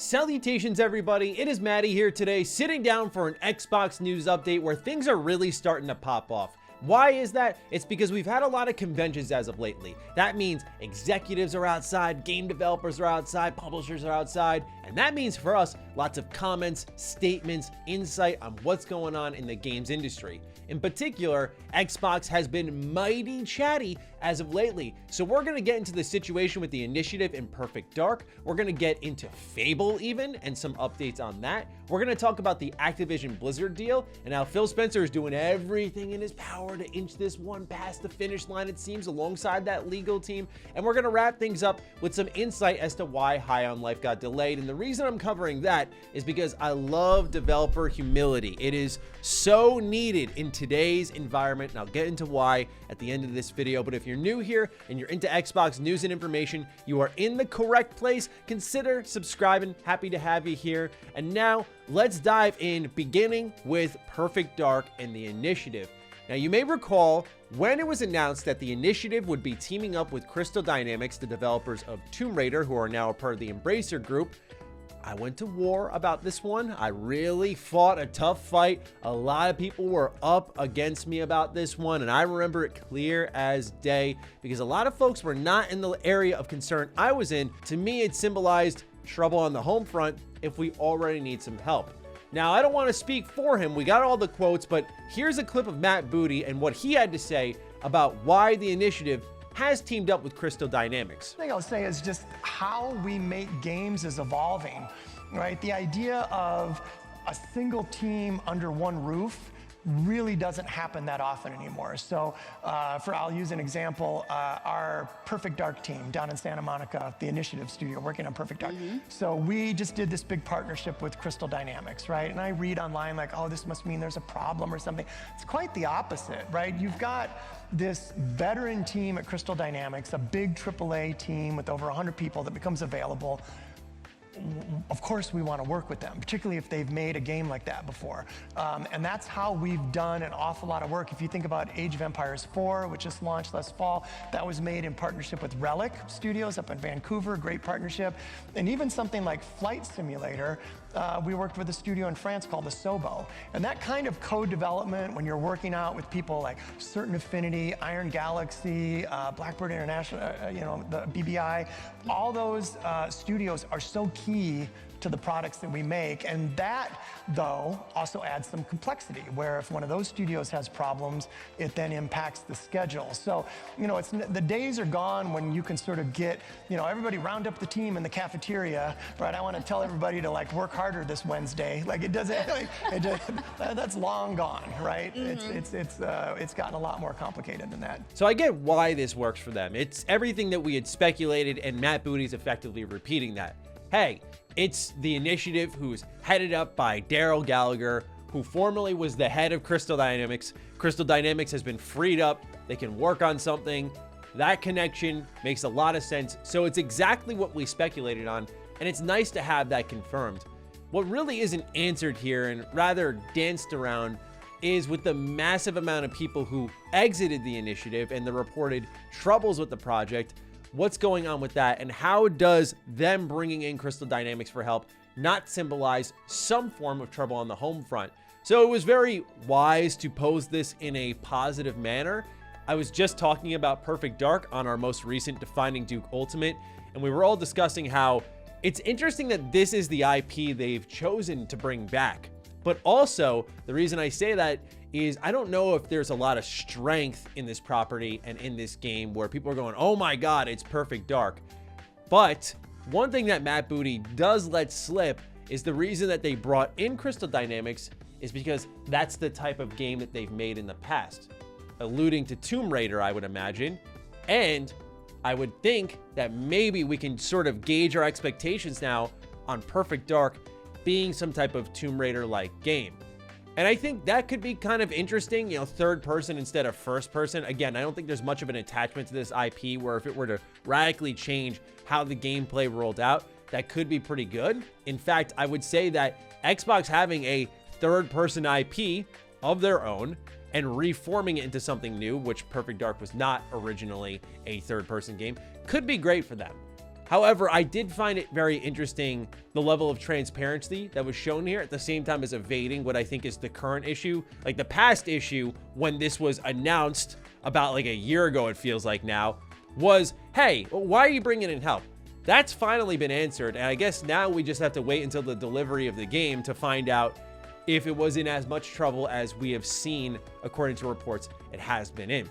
Salutations everybody, it is Matty here today, sitting down for an Xbox news update where things are really starting to pop off. Why is that? It's because we've had a lot of conventions as of lately. That means executives are outside, game developers are outside, publishers are outside, and that means for us, lots of comments, statements, insight on what's going on in the games industry. In particular, Xbox has been mighty chatty as of lately. So we're gonna get into the situation with the initiative in Perfect Dark. We're gonna get into Fable even, and some updates on that. We're gonna talk about the Activision Blizzard deal, and how Phil Spencer is doing everything in his power to inch this one past the finish line, it seems, alongside that legal team. And we're gonna wrap things up with some insight as to why High on Life got delayed. And the reason I'm covering that is because I love developer humility. It is so needed in today's environment, and I'll get into why at the end of this video. But if you're new here and you're into Xbox news and information, you are in the correct place. Consider subscribing. Happy to have you here. And now let's dive in, beginning with Perfect Dark and the initiative. Now, you may recall when it was announced that the initiative would be teaming up with Crystal Dynamics, the developers of Tomb Raider, who are now a part of the Embracer Group. I went to war about this one. I really fought a tough fight. A lot of people were up against me about this one, and I remember it clear as day because a lot of folks were not in the area of concern I was in. To me, it symbolized trouble on the home front if we already need some help. Now, I don't want to speak for him. We got all the quotes, but here's a clip of Matt Booty and what he had to say about why the initiative has teamed up with Crystal Dynamics. The thing I'll say is just how we make games is evolving, right? The idea of a single team under one roof really doesn't happen that often anymore. So I'll use an example, our Perfect Dark team down in Santa Monica, the Initiative studio working on Perfect Dark. So we just did this big partnership with Crystal Dynamics, right? And I read online like, oh, this must mean there's a problem or something. It's quite the opposite, right? You've got this veteran team at Crystal Dynamics, a big AAA team with over 100 people that becomes available. Of course we want to work with them, particularly if they've made a game like that before. And that's how we've done an awful lot of work. If you think about Age of Empires 4, which just launched last fall, that was made in partnership with Relic Studios up in Vancouver, great partnership. And even something like Flight Simulator, we worked with a studio in France called the Sobo. And that kind of code development, when you're working out with people like Certain Affinity, Iron Galaxy, Blackbird International, the BBI, all those studios are so key to the products that we make. And that, though, also adds some complexity, where if one of those studios has problems, it then impacts the schedule. So, the days are gone when you can sort of get, everybody round up the team in the cafeteria, right? I want to tell everybody to work harder this Wednesday. It doesn't, that's long gone, right? It's gotten a lot more complicated than that. So I get why this works for them. It's everything that we had speculated, and Matt Booty's effectively repeating that. Hey, it's the initiative who's headed up by Daryl Gallagher, who formerly was the head of Crystal Dynamics. Crystal Dynamics has been freed up. They can work on something. That connection makes a lot of sense. So it's exactly what we speculated on, and it's nice to have that confirmed. What really isn't answered here and rather danced around is with the massive amount of people who exited the initiative and the reported troubles with the project. What's going on with that, and how does them bringing in Crystal Dynamics for help not symbolize some form of trouble on the home front? So it was very wise to pose this in a positive manner. I was just talking about Perfect Dark on our most recent Defining Duke Ultimate, and we were all discussing how it's interesting that this is the IP they've chosen to bring back. But also, the reason I say that is I don't know if there's a lot of strength in this property and in this game where people are going, oh my God, it's Perfect Dark. But one thing that Matt Booty does let slip is the reason that they brought in Crystal Dynamics is because that's the type of game that they've made in the past, alluding to Tomb Raider, I would imagine. And I would think that maybe we can sort of gauge our expectations now on Perfect Dark being some type of Tomb Raider-like game. And I think that could be kind of interesting, third person instead of first person. Again, I don't think there's much of an attachment to this IP where if it were to radically change how the gameplay rolled out, that could be pretty good. In fact, I would say that Xbox having a third person IP of their own and reforming it into something new, which Perfect Dark was not originally a third person game, could be great for them. However, I did find it very interesting the level of transparency that was shown here at the same time as evading what I think is the current issue. Like the past issue when this was announced about like a year ago, it feels like now, was, hey, why are you bringing in help? That's finally been answered, and I guess now we just have to wait until the delivery of the game to find out if it was in as much trouble as we have seen, according to reports, it has been in.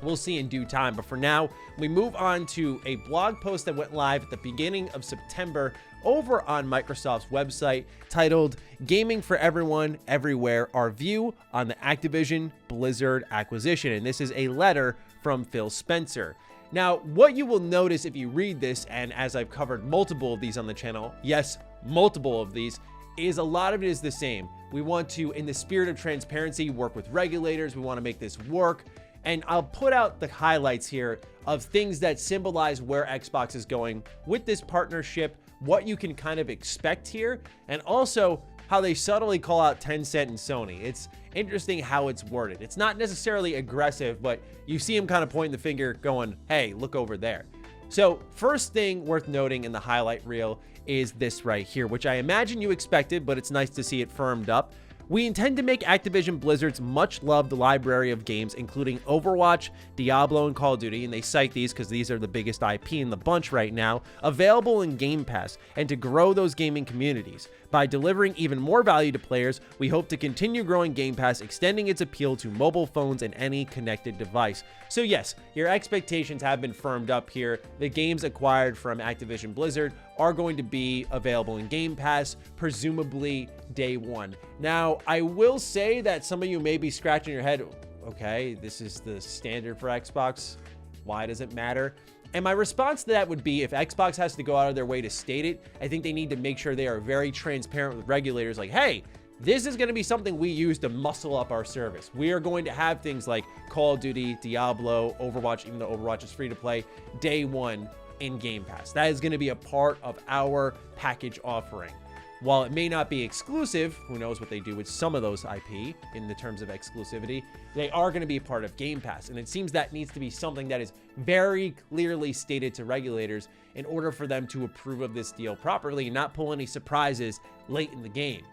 We'll see in due time, but for now, we move on to a blog post that went live at the beginning of September over on Microsoft's website titled Gaming for Everyone, Everywhere, Our View on the Activision Blizzard Acquisition, and this is a letter from Phil Spencer. Now, what you will notice if you read this, and as I've covered multiple of these on the channel, yes, multiple of these, is a lot of it is the same. We want to, in the spirit of transparency, work with regulators. We want to make this work. And I'll put out the highlights here of things that symbolize where Xbox is going with this partnership, what you can kind of expect here, and also how they subtly call out Tencent and Sony. It's interesting how it's worded. It's not necessarily aggressive, but you see him kind of pointing the finger going, hey, look over there. So first thing worth noting in the highlight reel is this right here, which I imagine you expected, but it's nice to see it firmed up. We intend to make Activision Blizzard's much-loved library of games, including Overwatch, Diablo, and Call of Duty, and they cite these because these are the biggest IP in the bunch right now, available in Game Pass, and to grow those gaming communities. By delivering even more value to players, we hope to continue growing Game Pass, extending its appeal to mobile phones and any connected device. So yes, your expectations have been firmed up here. The games acquired from Activision Blizzard are going to be available in Game Pass, presumably day one. Now, I will say that some of you may be scratching your head, okay, this is the standard for Xbox. Why does it matter? And my response to that would be, if Xbox has to go out of their way to state it, I think they need to make sure they are very transparent with regulators, like, hey, this is going to be something we use to muscle up our service. We are going to have things like Call of Duty, Diablo, Overwatch, even though Overwatch is free to play, day one in Game Pass. That is going to be a part of our package offering. While it may not be exclusive, who knows what they do with some of those IP in the terms of exclusivity, they are going to be a part of Game Pass. And it seems that needs to be something that is very clearly stated to regulators in order for them to approve of this deal properly and not pull any surprises late in the game.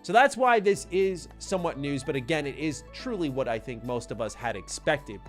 So that's why this is somewhat news, but again, it is truly what I think most of us had expected.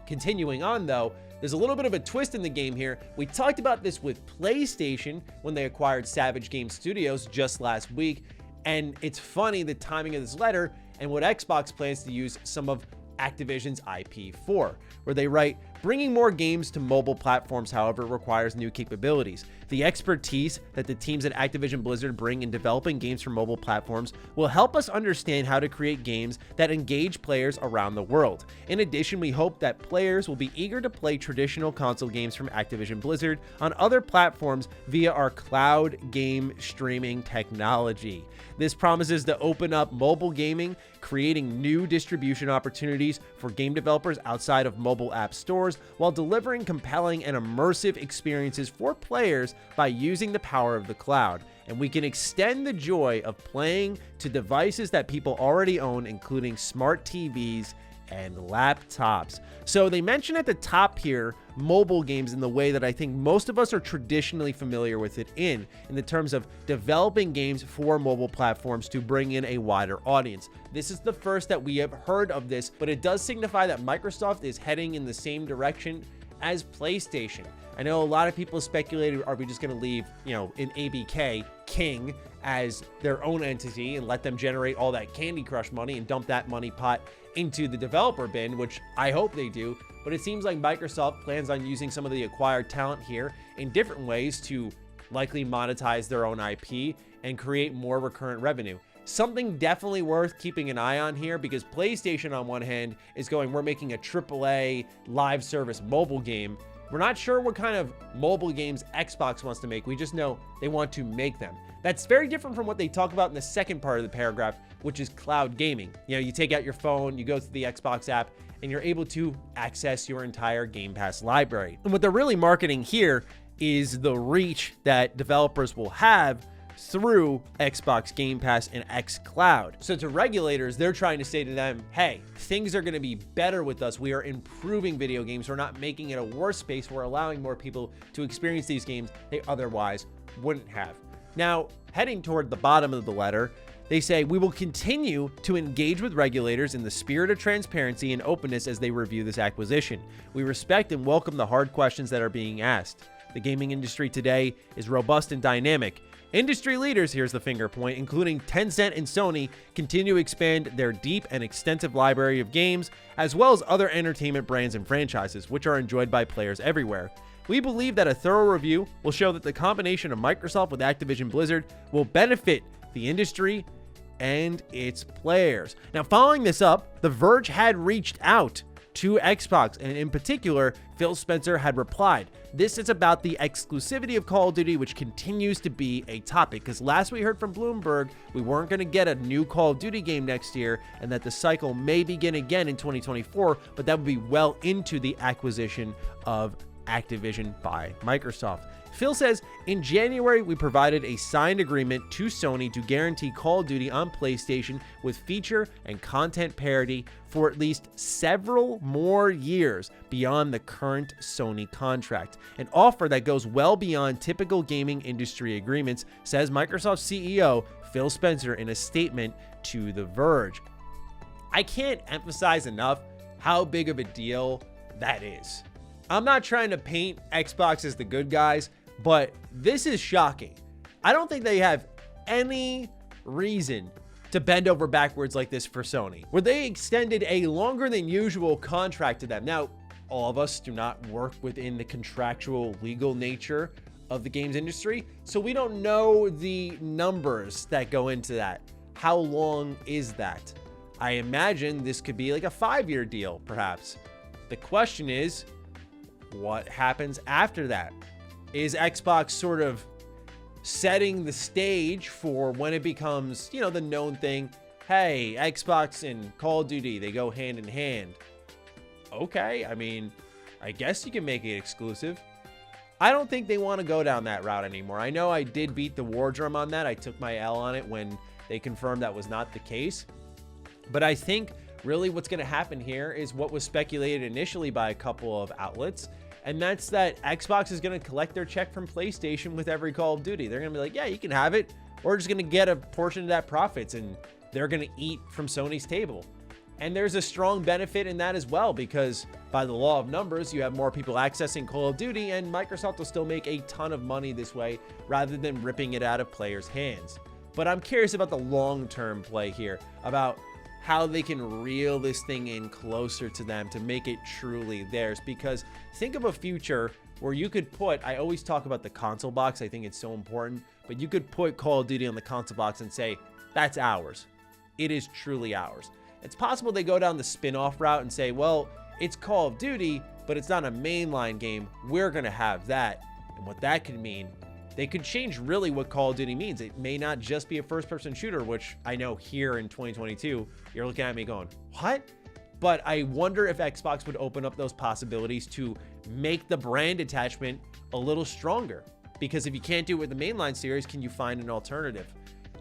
Continuing on though, there's a little bit of a twist in the game here. We talked about this with PlayStation when they acquired Savage Game Studios just last week, and it's funny the timing of this letter and what Xbox plans to use some of Activision's IP for, where they write, bringing more games to mobile platforms, however, requires new capabilities. The expertise that the teams at Activision Blizzard bring in developing games for mobile platforms will help us understand how to create games that engage players around the world. In addition, we hope that players will be eager to play traditional console games from Activision Blizzard on other platforms via our cloud game streaming technology. This promises to open up mobile gaming, creating new distribution opportunities for game developers outside of mobile app stores, while delivering compelling and immersive experiences for players by using the power of the cloud. And we can extend the joy of playing to devices that people already own, including smart TVs and laptops. So they mention at the top here mobile games in the way that I think most of us are traditionally familiar with it in the terms of developing games for mobile platforms to bring in a wider audience. This is the first that we have heard of this, but it does signify that Microsoft is heading in the same direction as PlayStation. I know a lot of people speculated, are we just going to leave, an ABK, King, as their own entity and let them generate all that Candy Crush money and dump that money pot into the developer bin, which I hope they do. But it seems like Microsoft plans on using some of the acquired talent here in different ways to likely monetize their own IP and create more recurrent revenue. Something definitely worth keeping an eye on here, because PlayStation on one hand is going, we're making a AAA live service mobile game. We're not sure what kind of mobile games Xbox wants to make. We just know they want to make them. That's very different from what they talk about in the second part of the paragraph, which is cloud gaming. You take out your phone, you go to the Xbox app, and you're able to access your entire Game Pass library. And what they're really marketing here is the reach that developers will have through Xbox Game Pass and xCloud. So to regulators, they're trying to say to them, hey, things are going to be better with us. We are improving video games. We're not making it a worse space. We're allowing more people to experience these games they otherwise wouldn't have. Now, heading toward the bottom of the letter, they say, we will continue to engage with regulators in the spirit of transparency and openness as they review this acquisition. We respect and welcome the hard questions that are being asked. The gaming industry today is robust and dynamic. Industry leaders, here's the finger point, including Tencent and Sony, continue to expand their deep and extensive library of games, as well as other entertainment brands and franchises, which are enjoyed by players everywhere. We believe that a thorough review will show that the combination of Microsoft with Activision Blizzard will benefit the industry and its players. Now, following this up, The Verge had reached out to Xbox, and in particular, Phil Spencer had replied. This is about the exclusivity of Call of Duty, which continues to be a topic, because last we heard from Bloomberg, we weren't going to get a new Call of Duty game next year, and that the cycle may begin again in 2024, but that would be well into the acquisition of Activision by Microsoft. Phil says, in January, we provided a signed agreement to Sony to guarantee Call of Duty on PlayStation with feature and content parity for at least several more years beyond the current Sony contract. An offer that goes well beyond typical gaming industry agreements, says Microsoft CEO Phil Spencer in a statement to The Verge. I can't emphasize enough how big of a deal that is. I'm not trying to paint Xbox as the good guys, but this is shocking. I don't think they have any reason to bend over backwards like this for Sony, where they extended a longer than usual contract to them. Now, all of us do not work within the contractual legal nature of the games industry, so we don't know the numbers that go into that. How long is that? I imagine this could be like a 5-year deal, perhaps. The question is, what happens after that? Is Xbox sort of setting the stage for when it becomes, the known thing? Hey, Xbox and Call of Duty, they go hand in hand. Okay, I mean, I guess you can make it exclusive. I don't think they want to go down that route anymore. I know I did beat the war drum on that. I took my L on it when they confirmed that was not the case. But I think really what's going to happen here is what was speculated initially by a couple of outlets, and that's that Xbox is going to collect their check from PlayStation with every Call of Duty. They're going to be like, yeah, you can have it. We're just going to get a portion of that profits, and they're going to eat from Sony's table. And there's a strong benefit in that as well, because by the law of numbers, you have more people accessing Call of Duty, and Microsoft will still make a ton of money this way rather than ripping it out of players' hands. But I'm curious about the long-term play here, about how they can reel this thing in closer to them to make it truly theirs. Because think of a future where you could put, I always talk about the console box, I think it's so important, but you could put Call of Duty on the console box and say, that's ours. It is truly ours. It's possible they go down the spin-off route and say, well, it's Call of Duty, but it's not a mainline game. We're going to have that. And what that could mean, they could change really what Call of Duty means. It may not just be a first-person shooter, which I know here in 2022, you're looking at me going, what? But I wonder if Xbox would open up those possibilities to make the brand attachment a little stronger. Because if you can't do it with the mainline series, can you find an alternative?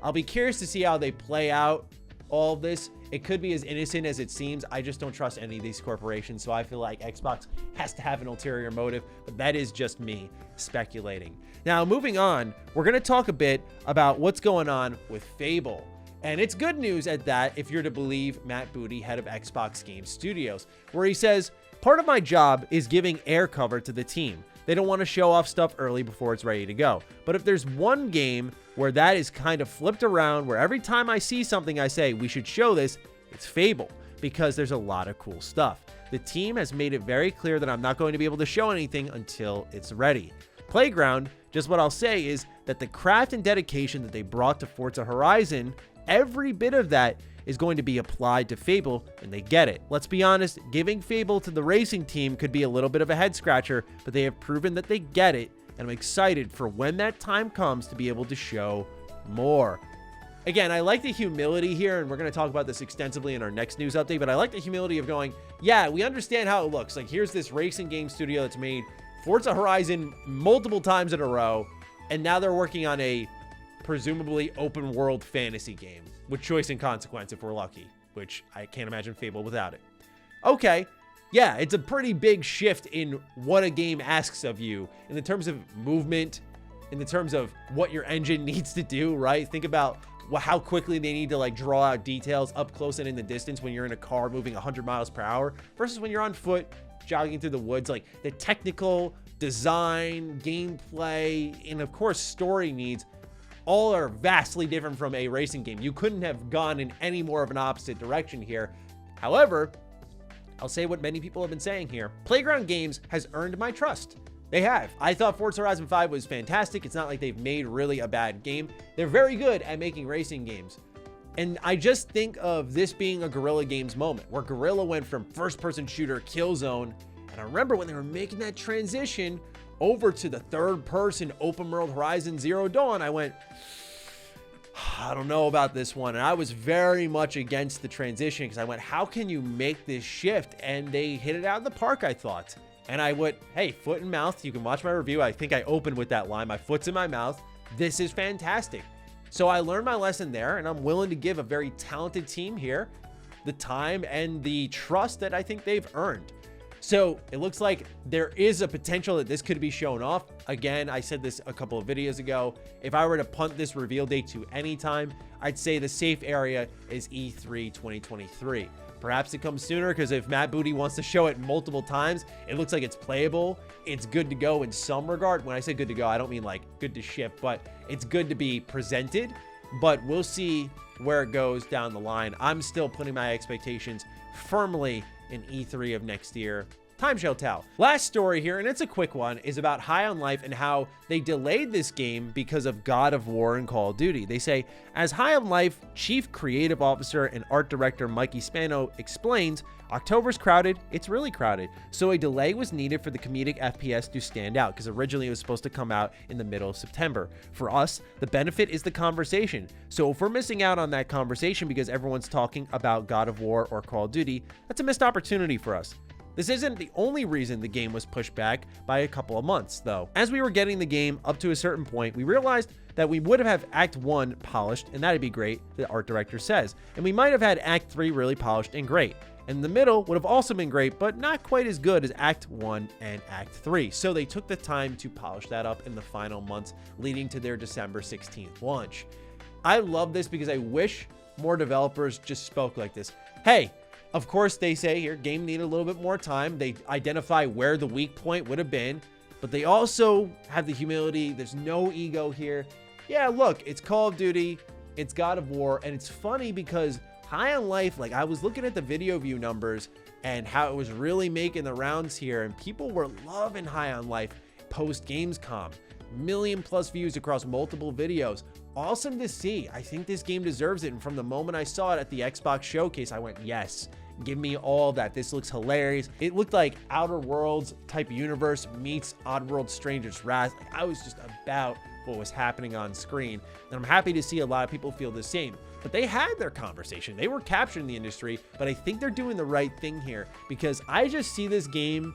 I'll be curious to see how they play out all of this. It could be as innocent as it seems. I just don't trust any of these corporations, so I feel like Xbox has to have an ulterior motive, but that is just me speculating. Now, moving on, we're going to talk a bit about what's going on with Fable. And it's good news at that, if you're to believe Matt Booty, head of Xbox Game Studios, where he says, part of my job is giving air cover to the team. They don't want to show off stuff early before it's ready to go. But if there's one game where that is kind of flipped around, where every time I see something I say, we should show this, it's Fable, because there's a lot of cool stuff. The team has made it very clear that I'm not going to be able to show anything until it's ready. Playground, just what I'll say is that the craft and dedication that they brought to Forza Horizon, every bit of that is going to be applied to Fable, and they get it. Let's be honest, giving Fable to the racing team could be a little bit of a head scratcher, but they have proven that they get it, and I'm excited for when that time comes to be able to show more. Again, I like the humility here, and we're going to talk about this extensively in our next news update, but I like the humility of going, yeah, we understand how it looks. Like, here's this racing game studio that's made Forza Horizon multiple times in a row, and now they're working on a presumably open world fantasy game with choice and consequence if we're lucky, which I can't imagine Fable without it. Okay, yeah, it's a pretty big shift in what a game asks of you in the terms of movement, in the terms of what your engine needs to do, right? Think about how quickly they need to like draw out details up close and in the distance when you're in a car moving 100 miles per hour versus when you're on foot jogging through the woods. Like the technical design, gameplay, and of course story needs all are vastly different from a racing game. You couldn't have gone in any more of an opposite direction here. However, I'll say what many people have been saying here. Playground Games has earned my trust. They have. I thought Forza Horizon 5 was fantastic. It's not like they've made really a bad game. They're very good at making racing games. And I just think of this being a Guerrilla Games moment, where Guerrilla went from first-person shooter Killzone, and I remember when they were making that transition over to the third-person open-world Horizon Zero Dawn, I went, I don't know about this one. And I was very much against the transition because I went, how can you make this shift? And they hit it out of the park, I thought. And I went, hey, foot and mouth. You can watch my review. I think I opened with that line. My foot's in my mouth. This is fantastic. So I learned my lesson there, and I'm willing to give a very talented team here the time and the trust that I think they've earned. So it looks like there is a potential that this could be shown off. Again, I said this a couple of videos ago. If I were to punt this reveal date to any time, I'd say the safe area is E3 2023. Perhaps it comes sooner because if Matt Booty wants to show it multiple times, it looks like it's playable. It's good to go in some regard. When I say good to go, I don't mean like good to ship, but it's good to be presented. But we'll see where it goes down the line. I'm still putting my expectations firmly in E3 of next year. Time shall tell. Last story here, and it's a quick one, is about High on Life and how they delayed this game because of God of War and Call of Duty. They say, as High on Life Chief Creative Officer and Art Director Mikey Spano explains, October's crowded, it's really crowded. So a delay was needed for the comedic FPS to stand out, because originally it was supposed to come out in the middle of September. For us, the benefit is the conversation. So if we're missing out on that conversation because everyone's talking about God of War or Call of Duty, that's a missed opportunity for us. This isn't the only reason the game was pushed back by a couple of months, though. As we were getting the game up to a certain point, we realized that we would have Act 1 polished, and that'd be great, the art director says. And we might have had Act 3 really polished and great. And the middle would have also been great, but not quite as good as Act 1 and Act 3. So they took the time to polish that up in the final months, leading to their December 16th launch. I love this because I wish more developers just spoke like this. Hey, of course, they say here, game needed a little bit more time. They identify where the weak point would have been, but they also have the humility. There's no ego here. Yeah, look, it's Call of Duty, it's God of War, and it's funny because High on Life, like I was looking at the video view numbers and how it was really making the rounds here, and people were loving High on Life post Gamescom. Million+ views across multiple videos. Awesome to see. I think this game deserves it, and from the moment I saw it at the Xbox showcase, I went, yes. Give me all that. This looks hilarious. It looked like Outer Worlds type universe meets Oddworld Stranger's Wrath. I was just about what was happening on screen. And I'm happy to see a lot of people feel the same. But they had their conversation. They were capturing the industry, but I think they're doing the right thing here because I just see this game,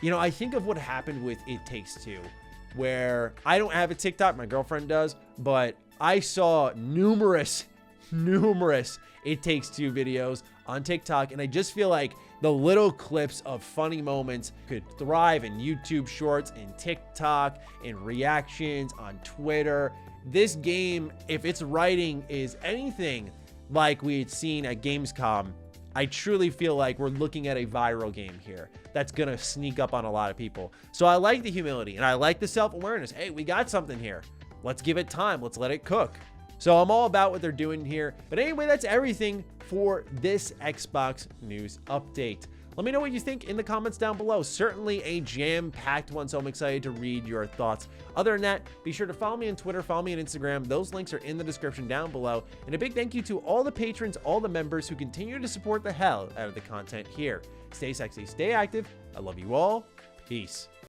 you know, I think of what happened with It Takes Two, where I don't have a TikTok, my girlfriend does, but I saw numerous It Takes Two videos on TikTok, and I just feel like the little clips of funny moments could thrive in YouTube Shorts, in TikTok, in reactions on Twitter. This game, if its writing is anything like we had seen at Gamescom, I truly feel like we're looking at a viral game here that's gonna sneak up on a lot of people. So I like the humility and I like the self-awareness. Hey, we got something here. Let's give it time. Let's let it cook. So I'm all about what they're doing here. But anyway, that's everything for this Xbox news update. Let me know what you think in the comments down below. Certainly a jam-packed one, so I'm excited to read your thoughts. Other than that, be sure to follow me on Twitter, follow me on Instagram. Those links are in the description down below. And a big thank you to all the patrons, all the members who continue to support the hell out of the content here. Stay sexy, stay active. I love you all. Peace.